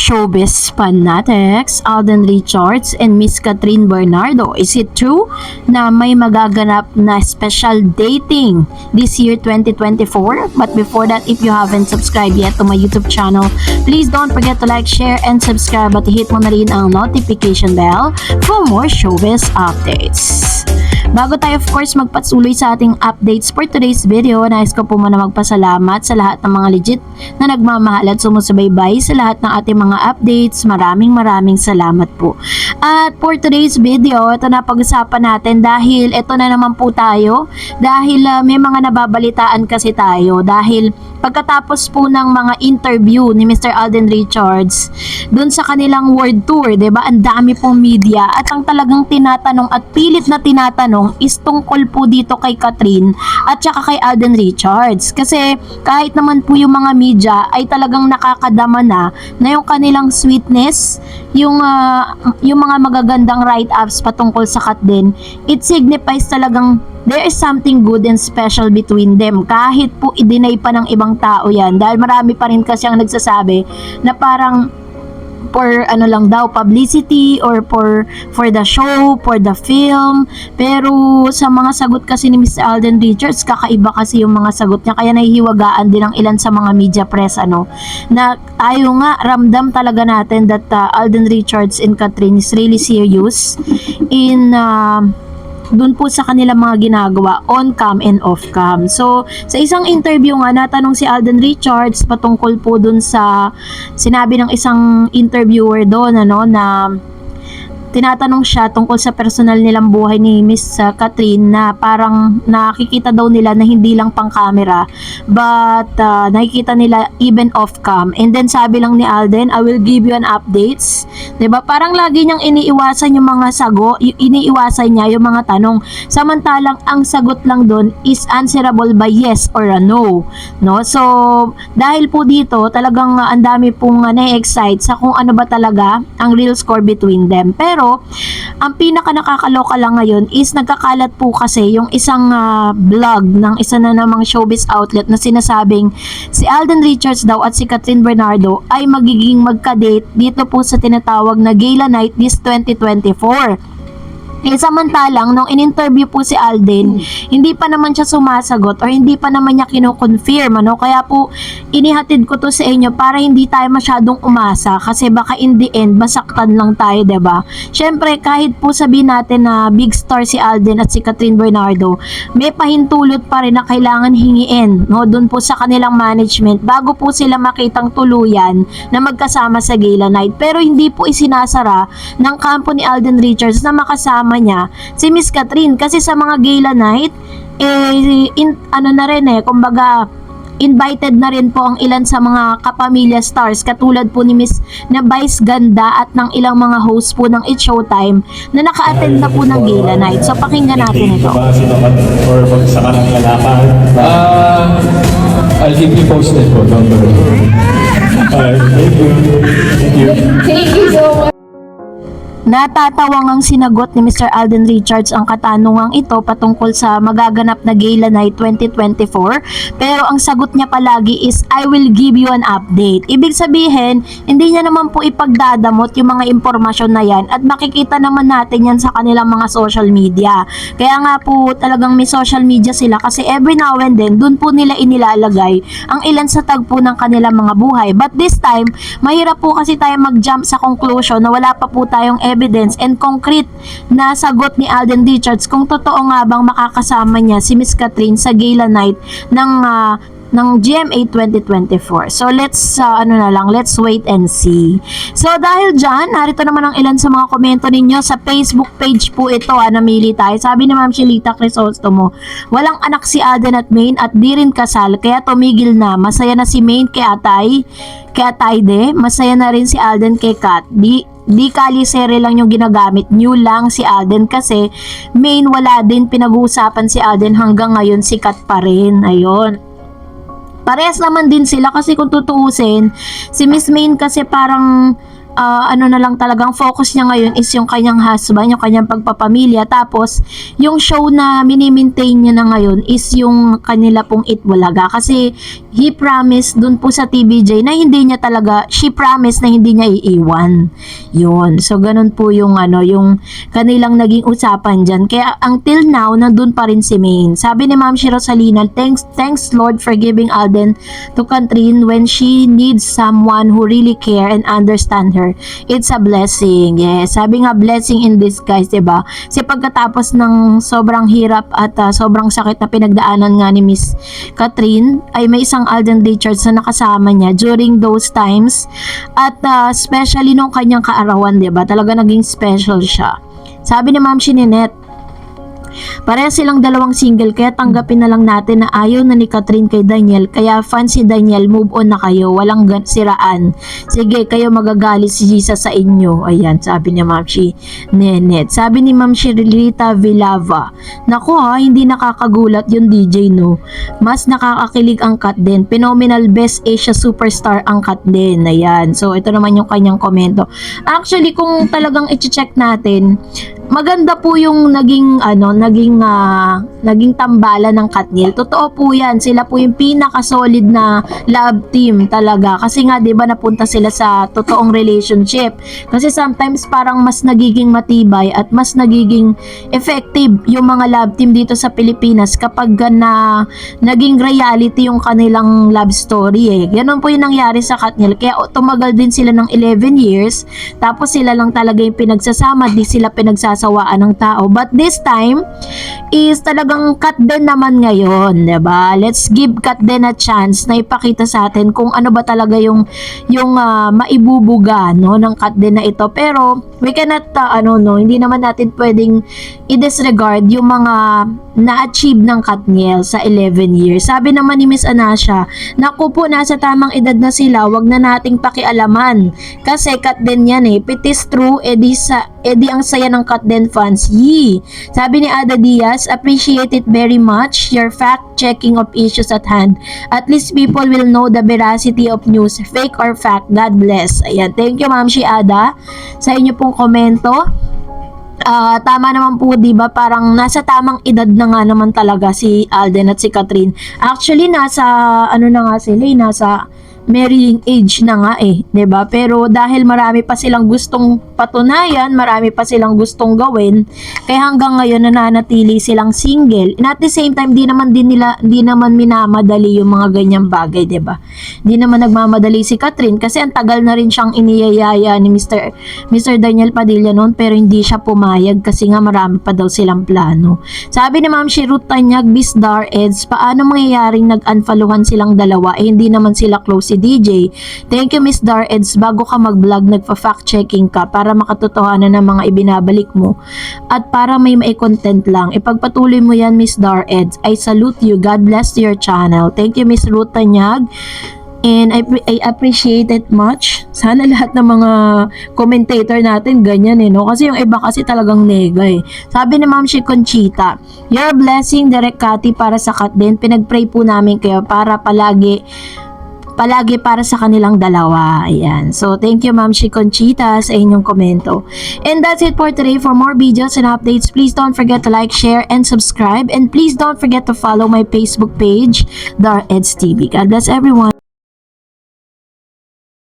showbiz fanatics, Alden Richards and Miss Catherine Bernardo. Is it true na may magaganap na special dating this year 2024? But before that, if you haven't subscribed yet to my YouTube channel, please don't forget to like, share, and subscribe at hit mo na rin ang notification bell for more showbiz updates. Bago tayo of course magpatuloy sa ating updates for today's video, nais ko po muna magpasalamat sa lahat ng mga legit na nagmamahal at sumusubaybay sa lahat ng ating mga updates. Maraming salamat po. At for today's video, ito na pag-usapan natin dahil ito na naman po tayo dahil may mga nababalitaan kasi tayo dahil pagkatapos po ng mga interview ni Mr. Alden Richards dun sa kanilang world tour, 'di ba? Ang dami pong media at ang talagang tinatanong at pilit na tinatanong is tungkol po dito kay Catherine at saka kay Alden Richards. Kasi kahit naman po yung mga media ay talagang nakakadama na yung kanilang sweetness, yung mga magagandang write-ups patungkol sa Kat din, it signifies talagang there is something good and special between them. Kahit po i-deny pa ng ibang tao yan. Dahil marami pa rin kasi ang nagsasabi na parang for ano lang daw, publicity or for the show, for the film. Pero sa mga sagot kasi ni Mr. Alden Richards, kakaiba kasi yung mga sagot niya. Kaya nahihiwagaan din ang ilan sa mga media press na tayo nga ramdam talaga natin that Alden Richards and Catherine is really serious in dun po sa kanilang mga ginagawa on cam and off cam. So, sa isang interview nga, natanong si Alden Richards patungkol po dun sa sinabi ng isang interviewer doon, na tinatanong siya tungkol sa personal nilang buhay ni Miss Catherine na parang nakikita daw nila na hindi lang pang camera but nakikita nila even off cam. And then sabi lang ni Alden, I will give you an updates. 'Di ba? Parang lagi niyang iniiwasan yung mga iniiwasan niya yung mga tanong. Samantalang ang sagot lang doon is answerable by yes or a no. So dahil po dito talagang ang dami pong na-excite sa kung ano ba talaga ang real score between them. Pero ang pinaka nakakaloka lang ngayon is nagkakalat po kasi yung isang blog ng isa na namang showbiz outlet na sinasabing si Alden Richards daw at si Catherine Bernardo ay magiging magka-date dito po sa tinatawag na Gala Night this 2024. Samantalang, nung in-interview po si Alden, hindi pa naman siya sumasagot or hindi pa naman niya kino-confirm, Kaya po, inihatid ko to sa inyo para hindi tayo masyadong umasa kasi baka in the end, masaktan lang tayo, 'di ba? Syempre, kahit po sabihin natin na big star si Alden at si Catherine Bernardo, may pahintulot pa rin na kailangan hingiin, doon po sa kanilang management bago po sila makitang tuluyan na magkasama sa Gala Night. Pero hindi po isinasara ng kampo ni Alden Richards na makasama niya si Miss Catherine kasi sa mga Gala Night kumbaga invited na rin po ang ilan sa mga kapamilya stars katulad po ni Miss na Vice Ganda at ng ilang mga host po ng It's Showtime na naka-attend na po ng Gala Night. So pakinggan natin ito. Or sa kanang lalakad? I'll keep you posted po. Don't worry. Thank you. Thank you. Thank you so much. Natatawang ang sinagot ni Mr. Alden Richards ang katanungang ito patungkol sa magaganap na Gala Night 2024 pero ang sagot niya palagi is I will give you an update. Ibig sabihin, hindi niya naman po ipagdadamot yung mga impormasyon na yan at makikita naman natin yan sa kanilang mga social media. Kaya nga po talagang may social media sila kasi every now and then dun po nila inilalagay ang ilan sa tagpo ng kanilang mga buhay. But this time, mahirap po kasi tayo mag-jump sa conclusion na wala pa po tayong evidence and concrete na sagot ni Alden Richards kung totoo nga bang makakasama niya si Miss Catherine sa Gala Night ng GMA 2024. So let's let's wait and see. So dahil dyan, narito naman ang ilan sa mga komento ninyo sa Facebook page po ito, namili tayo. Sabi ni Ma'am Shelita Crisostomo, walang anak si Alden at Maine at di rin kasal kaya tumigil na. Masaya na si Maine kay Atayde, masaya na rin si Alden kay Kat. Di kalisere lang yung ginagamit, new lang si Alden kasi Maine wala din pinag-uusapan si Alden hanggang ngayon sikat pa rin. Ayun. Parehas naman din sila kasi kung tutuusin, si Miss Maine kasi parang ano na lang talagang focus niya ngayon is yung kanyang husband, yung kanyang pagpapamilya. Tapos, yung show na mini-maintain niya na ngayon is yung kanila pong Itbulaga. Kasi, he promised dun po sa TVJ na hindi niya talaga, she promised na hindi niya iiwan. Yun. So, ganun po yung yung kanilang naging usapan dyan. Kaya, until now, nandun pa rin si Maine. Sabi ni Ma'am si Rosalina, thanks Lord for giving Alden to Catherine when she needs someone who really care and understand her. It's a blessing. Yes. Sabi nga, blessing in disguise, diba? Kasi pagkatapos ng sobrang hirap at sobrang sakit na pinagdaanan nga ni Miss Catherine, ay may isang Alden Richards na nakasama niya during those times. At especially nung kanyang kaarawan, diba? Talaga naging special siya. Sabi ni Ma'am Ninette, pareha silang dalawang single kaya tanggapin na lang natin na ayaw na ni Catherine kay Daniel, kaya fan si Daniel, move on na kayo, walang siraan. Sige, kayo magagalit si Jesus sa inyo. Ayan, sabi ni Ma'am Ninette. Sabi ni Ma'am Rita Vilava, naku hindi nakakagulat yung DJ no. Mas nakakakilig ang Kat din. Phenomenal, best Asia superstar ang Kat din. Ayan. So, ito naman yung kanyang komento. Actually, kung talagang i-check natin, maganda po yung naging tambala ng Katniel. Totoo po yan. Sila po yung pinaka-solid na love team talaga. Kasi nga, di ba, napunta sila sa totoong relationship. Kasi sometimes parang mas nagiging matibay at mas nagiging effective yung mga love team dito sa Pilipinas kapag na naging reality yung kanilang love story eh. Ganun po yung nangyari sa Katniel. Kaya tumagal din sila ng 11 years. Tapos sila lang talaga yung pinagsasama. Di sila pinagsasawaan ng tao. But this time, is talagang Kat din naman ngayon, 'di ba? Let's give Kat din a chance na ipakita sa atin kung ano ba talaga yung maibubuga no ng Kat din na ito. Pero we cannot hindi naman natin pwedeng i-disregard yung mga na-achieve ng Katniel sa 11 years. Sabi naman ni Miss Anasha, naku po, nasa tamang edad na sila, wag na nating pakialaman. Kasi Kat din yan eh. If it is true, edi ang saya ng Kat din fans. Yee! Sabi ni Ada Diaz, appreciate it very much, your fact-checking of issues at hand. At least people will know the veracity of news, fake or fact. God bless. Ayan, thank you Ma'am Ada sa inyo pong komento. Tama naman po, di ba? Parang nasa tamang edad na nga naman talaga si Alden at si Catherine. Actually, nasa na nga sila, nasa marrying age na nga eh, 'di ba? Pero dahil marami pa silang gustong patunayan, marami pa silang gustong gawin, kaya hanggang ngayon nananatili silang single. And at the same time, di naman minamadali yung mga ganyang bagay, 'di ba? Di naman nagmamadali si Catherine kasi ang tagal na rin siyang iniyayaya ni Mr. Daniel Padilla noon, pero hindi siya pumayag kasi nga marami pa daw silang plano. Sabi ni Ma'am Ruth Tanyag, Miss Dar Eds, paano mangyayaring nag-unfollowan silang dalawa eh hindi naman sila close si DJ. Thank you Miss Dar Eds, bago ka mag-vlog nagpa-fact checking ka para makatotohanan ng mga ibinabalik mo at para may content lang. Ipagpatuloy mo yan Miss Dar Eds. I salute you. God bless your channel. Thank you Miss Ruth Tanyag. And I appreciate it much. Sana lahat ng mga commentator natin ganyan eh, no? Kasi yung iba kasi talagang nega eh. Sabi ni Ma'am Conchita, your blessing direct Kati para sa Kat din. Pinag-pray po namin kayo para palagi para sa kanilang dalawa. Ayan. So, thank you Ma'am Conchita sa inyong komento. And that's it for today. For more videos and updates, please don't forget to like, share, and subscribe. And please don't forget to follow my Facebook page, Dar Eds TV. God bless everyone.